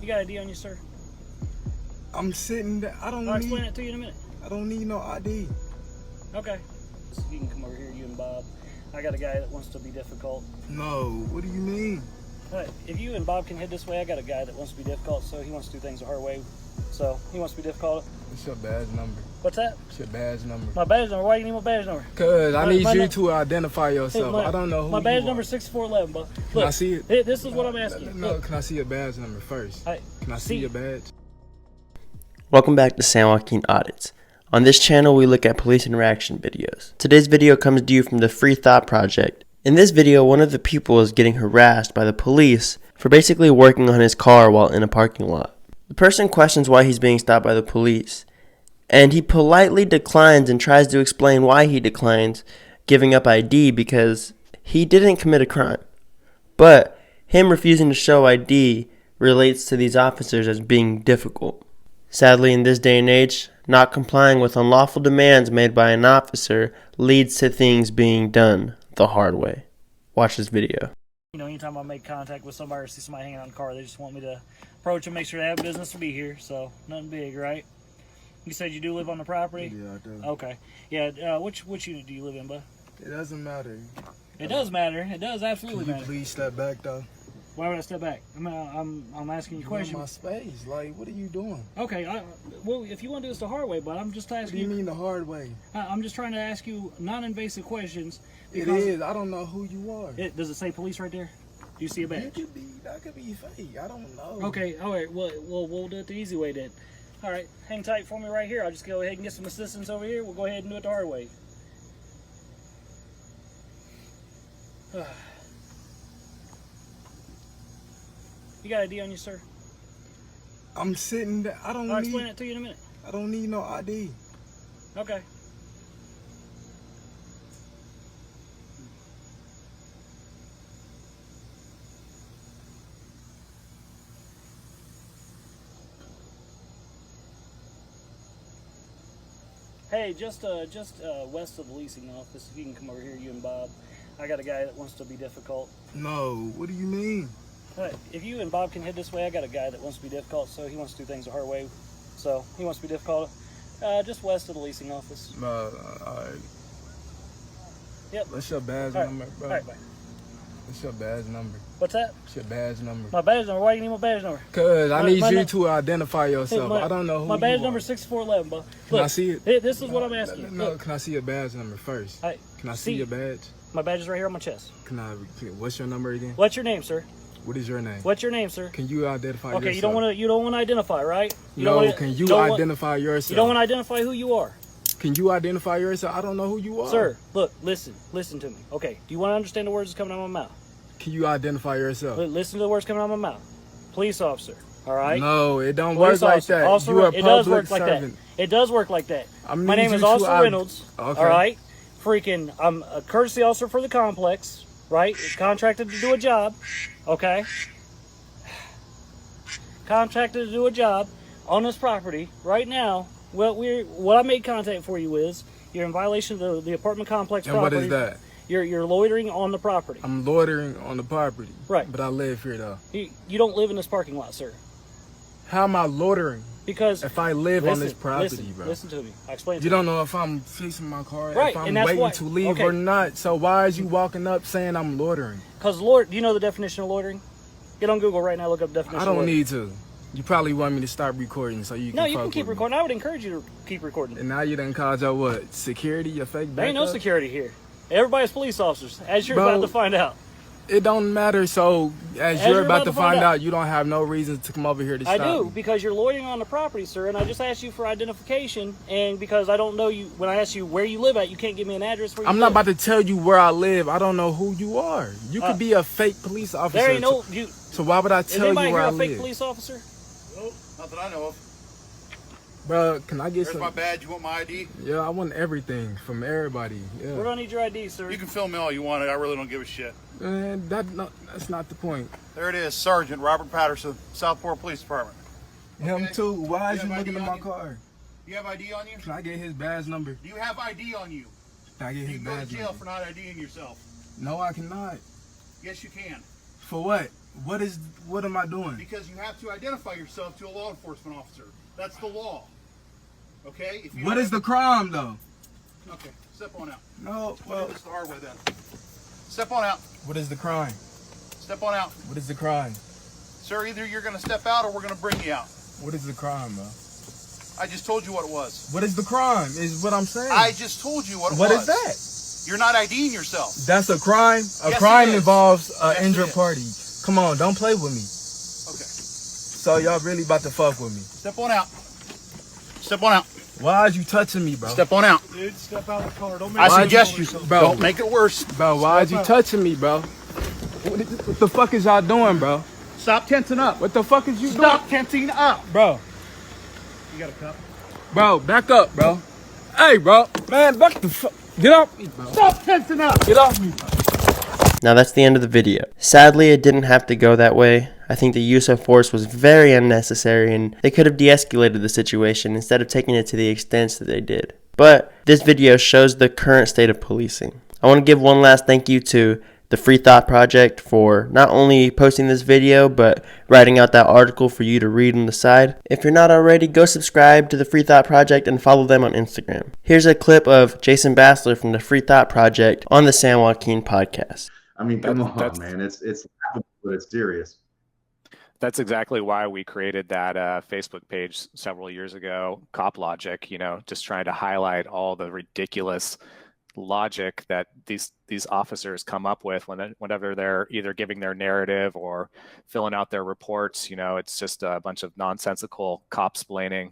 You got ID on you, sir? I'm sitting there. I'll explain it to you in a minute. I don't need no ID. Okay. So you can come over here, you and Bob. I got a guy that wants to be difficult. No, what do you mean? If you and Bob can head this way, I got a guy that wants to be difficult, so he wants to do things the hard way. So he wants to be difficult. What's your badge number? What's that? What's your badge number? My badge number? Why do you need my badge number? Cause I need you to identify yourself. I don't know who you are. My badge number is 6411, but look, can I see it? This is what I'm asking you. No, can I see your badge number first? Can I see your badge? Welcome back to San Joaquin Audits. On this channel, we look at police interaction videos. Today's video comes to you from the Free Thought Project. In this video, one of the people is getting harassed by the police for basically working on his car while in a parking lot. The person questions why he's being stopped by the police, and he politely declines and tries to explain why he declines giving up ID because he didn't commit a crime. But him refusing to show ID relates to these officers as being difficult. Sadly, in this day and age, not complying with unlawful demands made by an officer leads to things being done the hard way. Watch this video. You know, anytime I make contact with somebody or see somebody hanging out in the car, they just want me to approach them, make sure they have business to be here. So, nothing big, right? You said you do live on the property? Yeah, I do. Okay. Yeah, which unit do you live in, bud? It doesn't matter. It does matter. It does absolutely matter. Please step back, though. Why would I step back? I'm asking you a question. My space. Like, what are you doing? Okay, well, if you want to do this the hard way, but I'm just asking What do you mean the hard way? I'm just trying to ask you non-invasive questions. It is. I don't know who you are. Does it say police right there? Do you see a badge? That could be fake. I don't know. Okay, all right. Well, we'll do it the easy way then. All right, hang tight for me right here. I'll just go ahead and get some assistance over here. We'll go ahead and do it the hard way. You got ID on you, sir? I'm sitting there. I'll explain it to you in a minute. I don't need no ID. Okay. Hey, just west of the leasing office, if you can come over here, you and Bob. I got a guy that wants to be difficult. No, what do you mean? If you and Bob can head this way, I got a guy that wants to be difficult, so he wants to do things the hard way. So he wants to be difficult. Just west of the leasing office. All right. Yep. What's your badge number, bro? All right, bye. What's your badge number? What's that? What's your badge number? My badge number? Why do you need my badge number? Cause I need you to identify yourself. I don't know who you are. My badge number is 6411, bro. Can I see it? This is what I'm asking you. No, can I see your badge number first? Can I see your badge? My badge is right here on my chest. What's your number again? What's your name, sir? What is your name? What's your name, sir? Can you identify yourself? Okay, you don't want to identify, right? Can you identify yourself? You don't want to identify who you are. Can you identify yourself? I don't know who you are. Sir, look, listen to me. Okay, do you want to understand the words that's coming out of my mouth? Can you identify yourself? Listen to the words coming out of my mouth. Police officer, all right? No, it don't work like that. Officer, it does work like that. It does work like that. My name is Officer Reynolds, all right? Freaking, I'm a courtesy officer for the complex, right? Contracted to do a job, okay? Contracted to do a job on this property right now. What I made contact for you is you're in violation of the apartment complex property. And what is that? You're loitering on the property. I'm loitering on the property. Right. But I live here though. You don't live in this parking lot, sir. How am I loitering? Because if I live on this property, bro. Listen to me. I explained. You don't know if I'm fixing my car, right, if I'm waiting to leave or not. So why is you walking up saying I'm loitering? Because do you know the definition of loitering? Get on Google right now. Look up definition. I don't need to. You probably want me to stop recording so you can. No, you can keep recording. I would encourage you to keep recording. And now you done called your what? Security? Your fake backup? There ain't no security here. Everybody's police officers, as you're about to find out. It don't matter. So as you're about to find out, you don't have no reason to come over here to stop me. I do, because you're loitering on the property, sir, and I just asked you for identification, and because I don't know you, when I asked you where you live at, you can't give me an address where you live. I'm not about to tell you where I live. I don't know who you are. You could be a fake police officer. There ain't no... So why would I tell you where I live? Is anybody here a fake police officer? Nope, not that I know of. Bro, can I get Here's my badge. You want my ID? Yeah, I want everything from everybody. Yeah. We're gonna need your ID, sir. You can film me all you want. I really don't give a shit. Man, that's not the point. There it is, Sergeant Robert Patterson, Southport Police Department. Him too. Why is you looking at my car? Do you have ID on you? Can I get his badge number? Do you have ID on you? Can I get his badge number? You can go to jail for not IDing yourself. No, I cannot. Yes, you can. For what? What am I doing? Because you have to identify yourself to a law enforcement officer. That's the law. Okay? If you what is the crime, though? Okay, step on out. No, well... This the hard way then. Step on out. What is the crime? Step on out. What is the crime? Sir, either you're going to step out or we're going to bring you out. What is the crime, bro? I just told you what it was. What is the crime, is what I'm saying. I just told you what it was. What is that? You're not IDing yourself. That's a crime? Yes, crime involves an Yes, injured party. Come on, don't play with me. Okay. So y'all really about to fuck with me? Step on out. Step on out. Why are you touching me, bro? Step on out. Dude, step out of the car. Don't make I suggest you, bro. Don't make it worse. Bro, why are you touching me, bro? What the fuck is y'all doing, bro? Stop tensing up. What the fuck is you doing? Stop tensing up. Bro. You got a cup? Bro, back up, bro. Hey, bro. Man, back the fuck. Get off me, bro. Stop tensing up. Get off me, bro. Now that's the end of the video. Sadly, it didn't have to go that way. I think the use of force was very unnecessary and they could have de-escalated the situation instead of taking it to the extents that they did. But this video shows the current state of policing. I want to give one last thank you to the Free Thought Project for not only posting this video, but writing out that article for you to read on the side. If you're not already, go subscribe to the Free Thought Project and follow them on Instagram. Here's a clip of Jason Bassler from the Free Thought Project on the San Joaquin podcast. I mean, come on, man. It's laughable, but it's serious. That's exactly why we created that Facebook page several years ago, Cop Logic, you know, just trying to highlight all the ridiculous logic that these officers come up with whenever they're either giving their narrative or filling out their reports. You know, it's just a bunch of nonsensical cop-splaining.